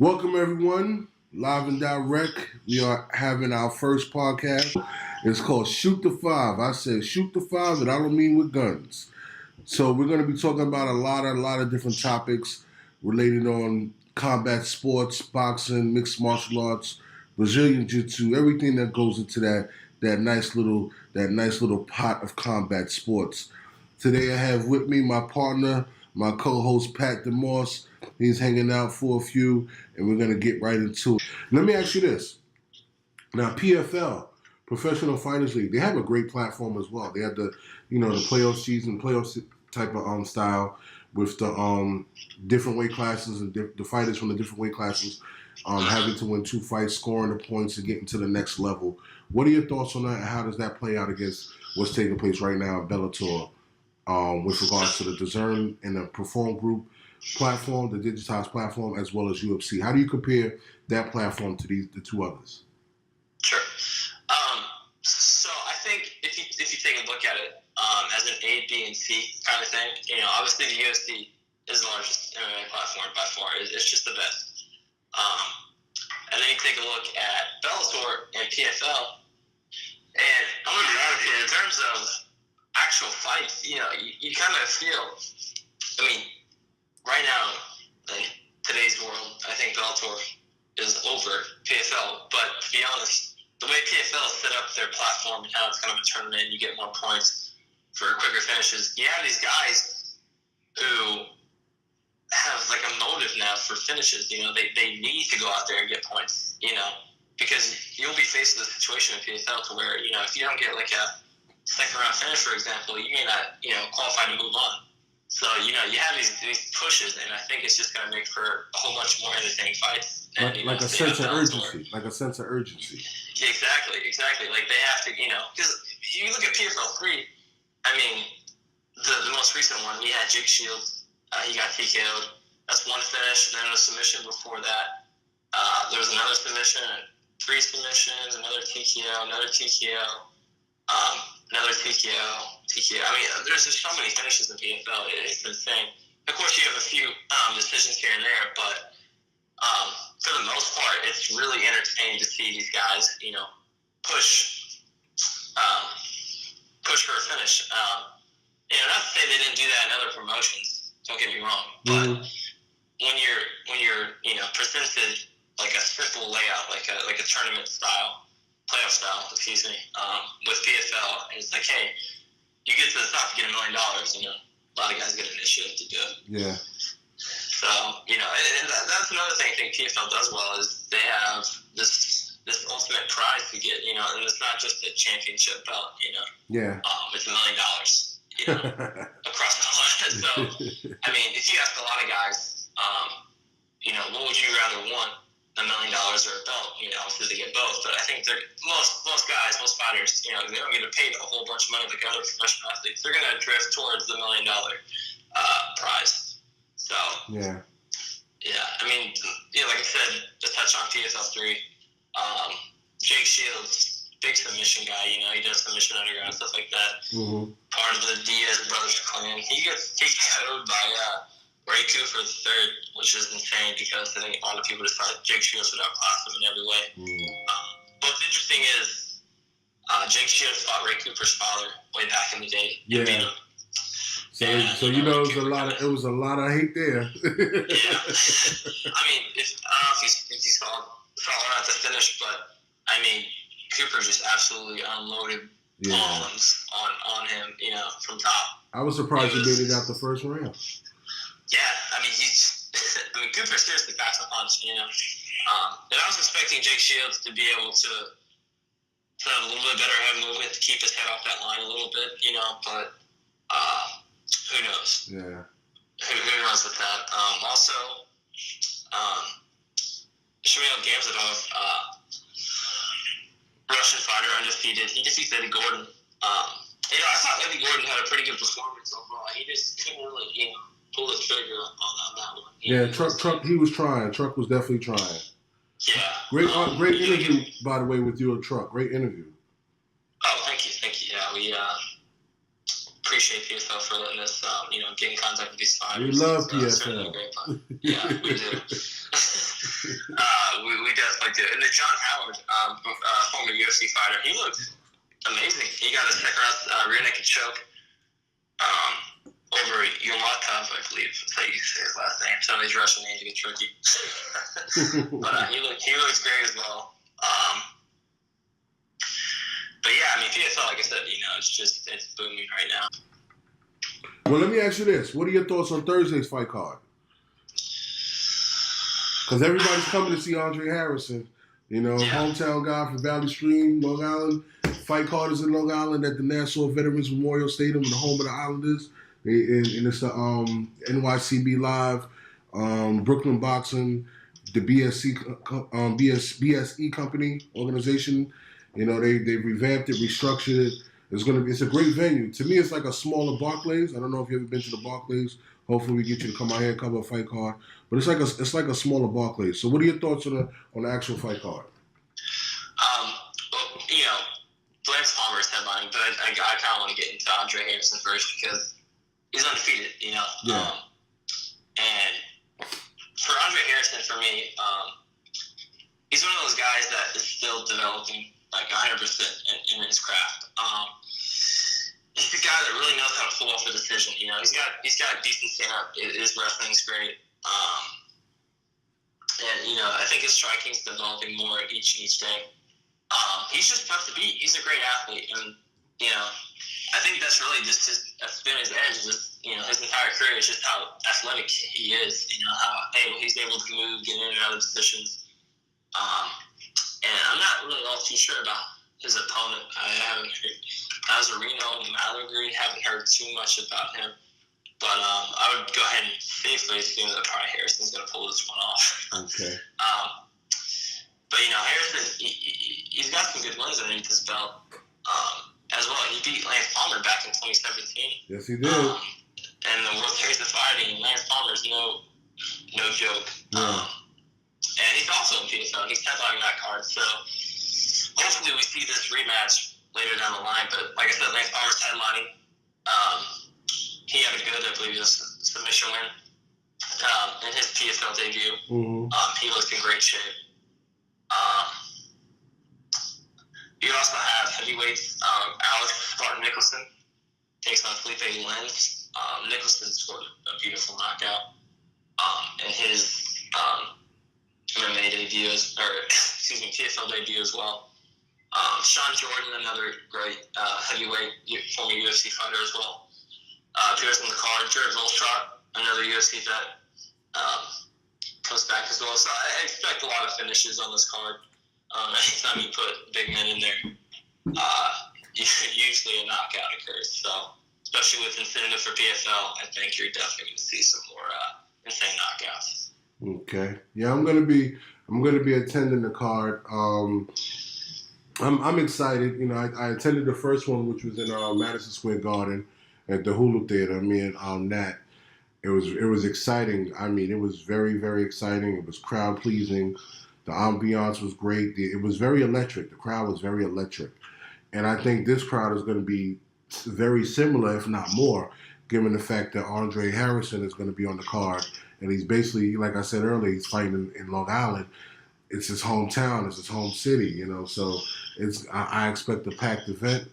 Welcome everyone, live and direct. We are having our first podcast. It's called Shoot the Five. I said shoot the five, and I don't mean with guns. So we're going to be talking about a lot of different topics related on combat sports, boxing, mixed martial arts, Brazilian jiu-jitsu, everything that goes into that nice little pot of combat sports. Today I have with me my partner, my co-host Pat DeMoss. He's hanging out for a few, and we're going to get right into it. Let me ask you this. Now, PFL, Professional Fighters League, they have a great platform as well. They have the playoff season, playoff type of style with the different weight classes and the fighters from the different weight classes having to win 2 fights, scoring the points and getting to the next level. What are your thoughts on that, and how does that play out against what's taking place right now in Bellator with regards to the Discern and the Perform Group platform, the digitized platform, as well as UFC? How do you compare that platform to the two others? Sure. So I think if you take a look at it as an A, B, and C kind of thing, obviously the UFC is the largest MMA platform by far. It's just the best. And then you take a look at Bellator and PFL, and I'm going to be honest here, in terms of actual fights, you kind of feel, right now, in today's world, I think Bellator is over PFL. But to be honest, the way PFL set up their platform and how it's kind of a tournament, you get more points for quicker finishes. You have these guys who have like a motive now for finishes. They need to go out there and get points. Because you'll be faced with a situation in PFL to where if you don't get like a second round finish, for example, you may not qualify to move on. So, you have these pushes, and I think it's just going to make for a whole bunch more entertaining fights. And, like a sense of urgency. Like a sense of urgency. Exactly. Like, they have to, because you look at PFL 3, the most recent one, we had Jake Shields. He got TKO'd. That's one finish, and then a submission before that. There was another submission, 3 submissions, another TKO, another TKO. Another TKO. There's just so many finishes in PFL. It's insane. Of course, you have a few decisions here and there, but for the most part, it's really entertaining to see these guys, push for a finish. Not to say they didn't do that in other promotions. Don't get me wrong, but when you're presented like a simple layout, like a tournament style. Playoff style, with PFL, and it's like, hey, you get to the top, you get $1 million. A lot of guys get an initiative to do it. Yeah. So and that's another thing I think PFL does well is they have this ultimate prize to get, and it's not just a championship belt. Yeah. It's $1 million. Across the line. So if you ask a lot of guys, what would you rather want? $1 million or a belt, obviously they get both, but I think most guys, most fighters, they don't get paid a whole bunch of money like other professional athletes. They're going to drift towards the $1 million prize. So, yeah, like I said, to touch on PFL 3, Jake Shields, big submission guy, he does submission underground, stuff like that. Mm-hmm. Part of the Diaz brothers clan. He gets TKO'd by Ray Cooper the third, which is insane because I think a lot of people decide Jake Shields would outclass him in every way. What's interesting is Jake Shields fought Ray Cooper's father way back in the day. Yeah. So it was a lot of hate there. Yeah. I don't know if you saw one at the finish, but Cooper just absolutely unloaded bombs on him, from top. I was surprised he made it out the first round. Yeah, Cooper seriously packs a punch, and I was expecting Jake Shields to be able to have a little bit better head movement, to keep his head off that line a little bit, but who knows? Yeah. Who knows with that? Also, Shamil Gamzatov, Russian fighter, undefeated. He defeated Eddie Gordon. I thought Eddie Gordon had a pretty good performance overall. He just couldn't really, pull the trigger on that one. Yeah, Truck. He was trying. Truck was definitely trying. Yeah. Great interview, by the way, with you and Truck. Great interview. Oh, thank you. Yeah, we appreciate PFL for letting us, get in contact with these fighters. We love PFL. Yeah, we do. John Howard, former UFC fighter, he looked amazing. He got a second-round rear naked choke over Yomatov, I believe. That's how you say his last name. Some of these Russian names get tricky. But he looks great as well. But yeah, I mean, PFL, like I said, it's booming right now. Well, let me ask you this. What are your thoughts on Thursday's fight card? Because everybody's coming to see Andre Harrison. Hometown guy from Valley Stream, Long Island. Fight card is in Long Island at the Nassau Veterans Memorial Stadium, the home of the Islanders. And it's the NYCB Live, Brooklyn Boxing, the BSE company organization. They revamped it, restructured it. It's a great venue. To me, it's like a smaller Barclays. I don't know if you've ever been to the Barclays. Hopefully, we get you to come out here and cover a fight card. But it's like a smaller Barclays. So, what are your thoughts on the actual fight card? Lance Palmer is headlining, but I kind of want to get into Andre Harrison first because he's undefeated. Yeah. And for Andre Harrison, for me, he's one of those guys that is still developing like 100% in his craft. He's a guy that really knows how to pull off a decision. He's got decent stand-up. His wrestling's great. And I think his striking's developing more each day. He's just tough to beat. He's a great athlete, and I think that's really just that's been his edge. Just his entire career is just how athletic he is. How he's able to move, get in and out of positions. And I'm not really all too sure about his opponent. I haven't heard Nazareno and Mallory. Haven't heard too much about him. But I would go ahead and safely assume that probably Harrison's going to pull this one off. Okay. But Harrison, he's got some good wins underneath his belt as well. He beat Lance Palmer back in 2017. Yes, he did. And the World Series of Fighting, Lance Palmer's no joke. Yeah. And he's also in PFL. He's headlining that card. So hopefully we see this rematch later down the line. But like I said, Lance Palmer's headlining. He had a good, I believe, submission win in his PFL debut. Mm-hmm. He looks in great shape. You also have heavyweights. Alex Spartan Nicholson takes on Felipe Lenz. Nicholson scored a beautiful knockout in his MMA debut, PFL debut as well. Sean Jordan, another great heavyweight former UFC fighter as well, appears on the card. Jared Volstrot, another UFC vet, comes back as well. So I expect a lot of finishes on this card. Anytime you put big men in there, usually a knockout occurs. So, especially with incentive for PFL, I think you're definitely going to see some more insane knockouts. Okay. Yeah, I'm gonna be attending the card. I'm excited. I attended the first one, which was in Madison Square Garden at the Hulu Theater. Me and Nat. It was exciting. I mean, it was very, very exciting. It was crowd pleasing. The ambiance was great. It was very electric. The crowd was very electric. And I think this crowd is going to be very similar, if not more, given the fact that Andre Harrison is going to be on the card. And he's basically, like I said earlier, he's fighting in Long Island. It's his hometown. It's his home city, So I expect a packed event.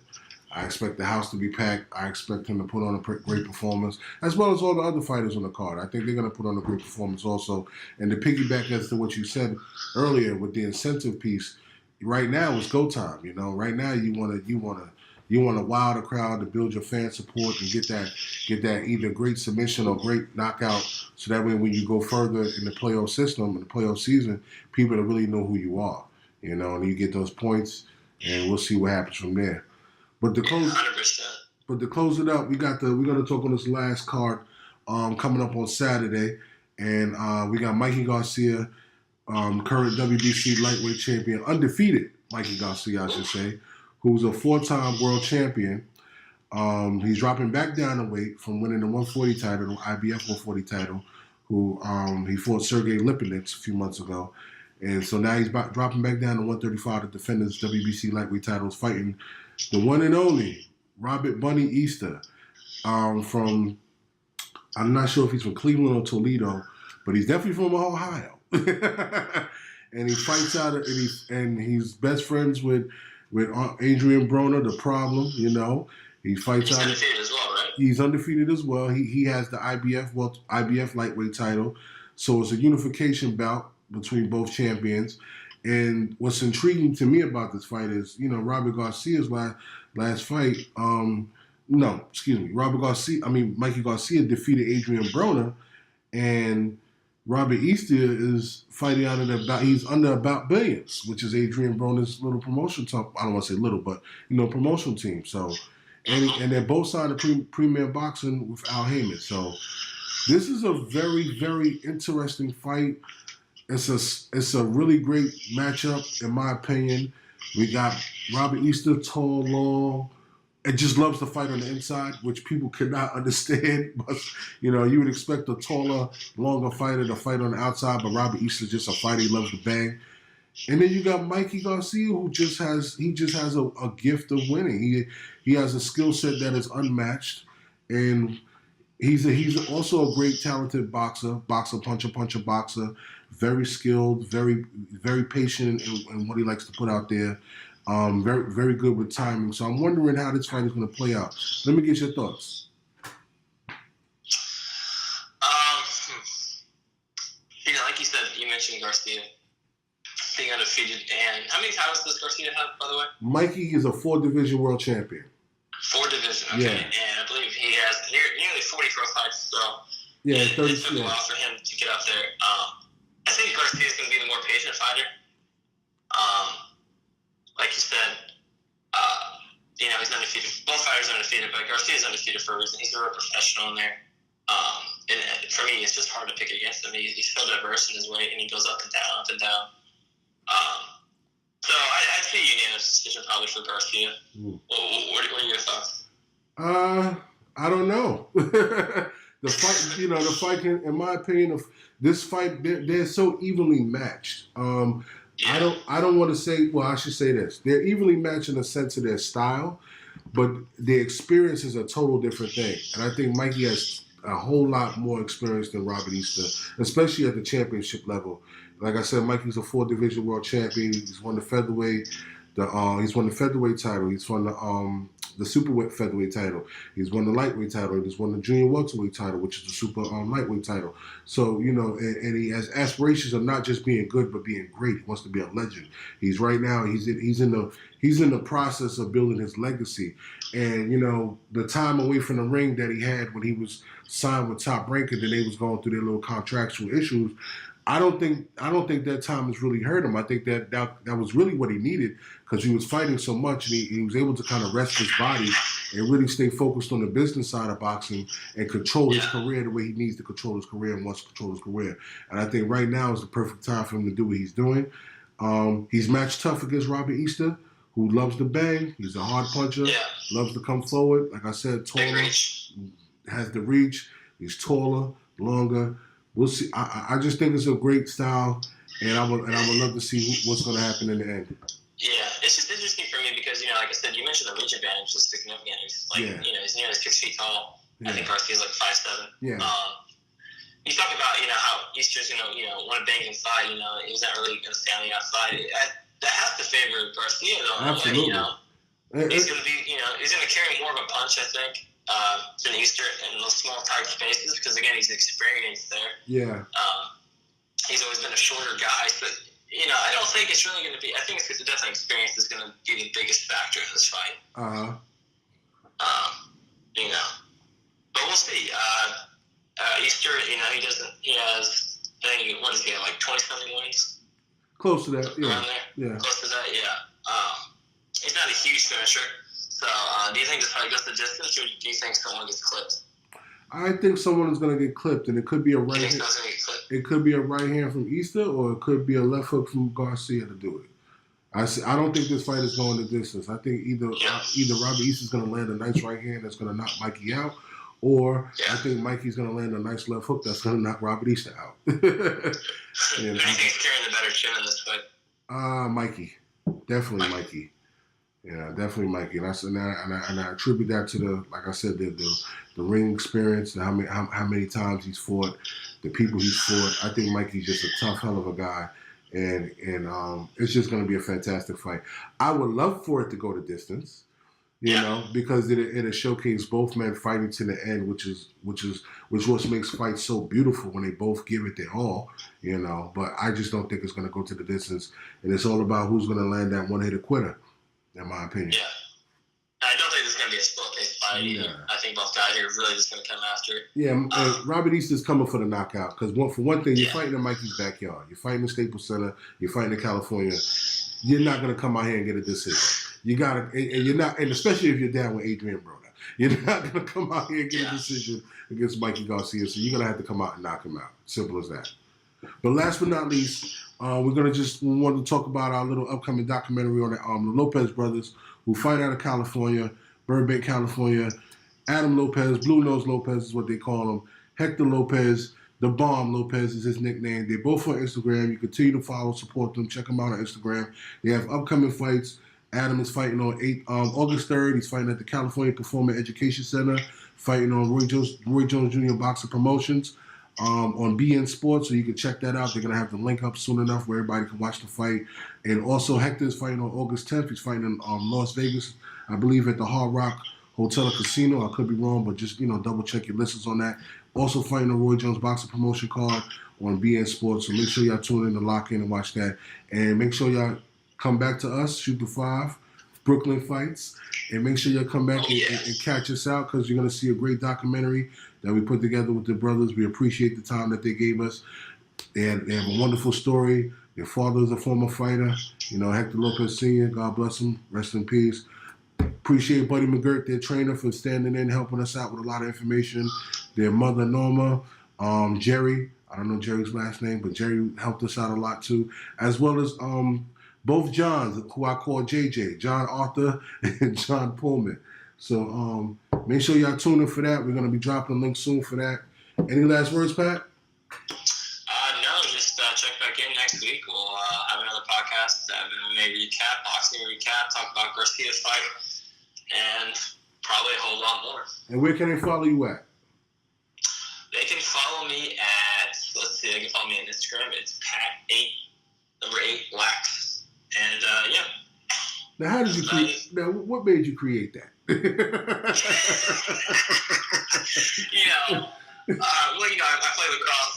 I expect the house to be packed. I expect him to put on a great performance, as well as all the other fighters on the card. I think they're going to put on a great performance also. And to piggyback as to what you said earlier with the incentive piece, right now it's go time. Right now you want to wow the crowd to build your fan support and get that either great submission or great knockout, so that way when you go further in the playoff system, in the playoff season, people will really know who you are. And you get those points, and we'll see what happens from there. But to close, 100%. But to close it up, we're going to talk on this last card coming up on Saturday, and we got Mikey Garcia, current WBC lightweight champion, undefeated Mikey Garcia, I should say, who's a 4-time world champion. He's dropping back down in weight from winning the 140 title, the IBF 140 title. He fought Sergey Lipinets a few months ago. And so now he's dropping back down to 135 to defend his WBC lightweight titles, fighting the one and only Robert Bunny Easter from, I'm not sure if he's from Cleveland or Toledo, but he's definitely from Ohio. and he fights out, and he's best friends with Adrian Broner, the Problem. You know, he fights He's out. undefeated as well, right? He's undefeated as well. He has the IBF lightweight title, so it's a unification bout between both champions. And what's intriguing to me about this fight is, you know, Robert Garcia's last fight. Mikey Garcia defeated Adrian Broner, and Robert Easter is fighting out of he's under about billions, which is Adrian Broner's little promotion top. I don't want to say little, but promotional team. So, and they're both signed to Premier Boxing with Al Heyman. So, this is a very, very interesting fight. It's a really great matchup, in my opinion. We got Robert Easter, tall, long, and just loves to fight on the inside, which people cannot understand. But, you know, you would expect a taller, longer fighter to fight on the outside, but Robert Easter's just a fighter. He loves to bang. And then you got Mikey Garcia, who just has a gift of winning. He has a skill set that is unmatched, and he's also a great, talented boxer, puncher, boxer. Very skilled, very, very patient in what he likes to put out there. Very, very good with timing. So I'm wondering how this fight is going to play out. Let me get your thoughts. Like you said, you mentioned Garcia being undefeated. And how many titles does Garcia have, by the way? Mikey is a 4-division world champion. 4-division, okay. Yeah. And I believe he has nearly 40 pro fights. So yeah, it took a while for him to get up there. I think Garcia is going to be the more patient fighter. Like you said, he's undefeated. Both fighters are undefeated, but Garcia is undefeated for a reason. He's a real professional in there. And for me, it's just hard to pick against him. He's so diverse in his weight, and he goes up and down, up and down. So I see a unanimous decision probably for Garcia. What are your thoughts? I don't know. The fight can, in my opinion, this fight, they're so evenly matched. I don't want to say, well, I should say this. They're evenly matched in the sense of their style, but their experience is a total different thing. And I think Mikey has a whole lot more experience than Robert Easter, especially at the championship level. Like I said, Mikey's a 4-division world champion. He's won the featherweight. He's won the featherweight title. He's won the super featherweight title. He's won the lightweight title. He's won the junior welterweight title, which is the super lightweight title. So, you know, and he has aspirations of not just being good, but being great. He wants to be a legend. He's right now. He's in the process of building his legacy. And, you know, the time away from the ring that he had when he was signed with Top Rank and then they was going through their little contractual issues. I don't think that time has really hurt him. I think that was really what he needed because he was fighting so much and he was able to kind of rest his body and really stay focused on the business side of boxing and control his career the way he needs to control his career and wants to control his career. And I think right now is the perfect time for him to do what he's doing. He's matched tough against Robert Easter, who loves to bang. He's a hard puncher, loves to come forward. Like I said, taller, has the reach. He's taller, longer. We'll see. I just think it's a great style, and I would love to see what's going to happen in the end. Yeah, it's just interesting for me because, like I said, you mentioned the reach advantage is significant. He's he's nearly 6 feet tall. Yeah. I think Garcia's like 5'7". Yeah. You talk about how Easter's want to bang inside. He's not really going to stay on the outside. That has to favor Garcia though. Absolutely. He's going to be he's going to carry more of a punch, I think. Than Easter in those small tight spaces because again he's experienced there. Yeah. He's always been a shorter guy, but I don't think it's really going to be. I think it's definitely experience is going to be the biggest factor in this fight. But we'll see. Easter, he doesn't. He has. I think what is he like 20-something wins? Close to that. Yeah. Around there. Yeah. Close to that. Yeah. He's not a huge finisher. So, do you think this fight goes the distance, or do you think someone gets clipped? I think someone is going to get clipped, and it could be a right hand. It could be a right hand from Easter, or it could be a left hook from Garcia to do it. I don't think this fight is going the distance. I think either Robert Easter is going to land a nice right hand that's going to knock Mikey out, or I think Mikey's going to land a nice left hook that's going to knock Robert Easter out. Who do you think's carrying the better chin in this fight? Mikey, definitely Mikey. Yeah, definitely Mikey, and I attribute that to the, like I said, the ring experience, how many times he's fought, the people he's fought. I think Mikey's just a tough hell of a guy, and it's just going to be a fantastic fight. I would love for it to go the distance, you know, because it'll showcase both men fighting to the end, which what makes fights so beautiful when they both give it their all, you know. But I just don't think it's going to go to the distance, and it's all about who's going to land that one-hitter quitter, in my opinion. Yeah. I don't think there's going to be a slow-paced fight either. I think both guys are really just going to come after it. Yeah, Robert Easter's coming for the knockout. Because for one thing, you're fighting in Mikey's backyard. You're fighting in Staples Center. You're fighting in California. You're not going to come out here and get a decision. You got to, and you're not, and especially if you're down with Adrian Broner, you're not going to come out here and get a decision against Mikey Garcia. So you're going to have to come out and knock him out. Simple as that. But last but not least, we want to talk about our little upcoming documentary on the Lopez brothers, who fight out of California, Burbank, California. Adam Lopez, Blue Nose Lopez is what they call him. Hector Lopez, the Bomb Lopez is his nickname. They're both on Instagram. You continue to follow, support them. Check them out on Instagram. They have upcoming fights. Adam is fighting on August 3rd. He's fighting at the California Performing Education Center, fighting on Roy Jones Jr. Boxing Promotions on BN Sports, so you can check that out. They're going to have the link up soon enough where everybody can watch the fight. And also Hector is fighting on August 10th. He's fighting in Las Vegas, I believe at the Hard Rock Hotel and Casino. I could be wrong, but just, double check your listings on that. Also fighting the Roy Jones Boxing Promotion card on BN Sports, so make sure y'all tune in to lock in and watch that. And make sure y'all come back to us, Shoot the 5, Brooklyn Fights, and make sure y'all come back and catch us out, because you're going to see a great documentary that we put together with the brothers. We appreciate the time that they gave us. They have a wonderful story. Their father is a former fighter, Hector Lopez Sr., God bless him, rest in peace. Appreciate Buddy McGirt, their trainer, for standing in, helping us out with a lot of information. Their mother, Norma, Jerry, I don't know Jerry's last name, but Jerry helped us out a lot too, as well as both Johns, who I call JJ, John Arthur and John Pullman. So make sure y'all tune in for that. We're going to be dropping links soon for that. Any last words, Pat? No, just check back in next week. We'll have another podcast, maybe boxing recap, talk about Garcia's fight, and probably a whole lot more. And where can they follow you at? They can follow me at, they can follow me on Instagram. It's Pat8 And Now, how did you create? Now, what made you create that? I play lacrosse.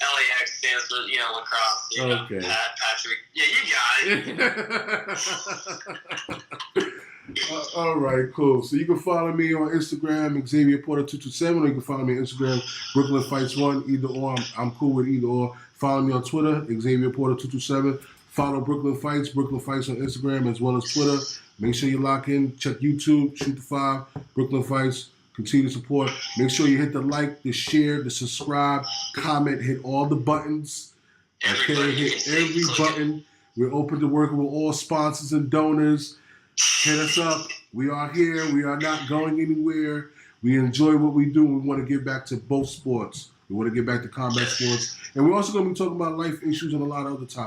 LAX stands for lacrosse. Okay. Pat, Patrick. Yeah, you got it. All right, cool. So you can follow me on Instagram, Xavier Porter 227, or you can follow me on Instagram, Brooklyn Fights 1. Either or, I'm cool with either or. Follow me on Twitter, Xavier Porter 227. Follow Brooklyn Fights on Instagram as well as Twitter. Make sure you lock in. Check YouTube, Shoot the 5, Brooklyn Fights. Continue to support. Make sure you hit the like, the share, the subscribe, comment, hit all the buttons. Okay, hit every button. We're open to working with all sponsors and donors. Hit us up. We are here. We are not going anywhere. We enjoy what we do. We want to give back to both sports. We want to get back to combat sports. And we're also going to be talking about life issues and a lot of other topics.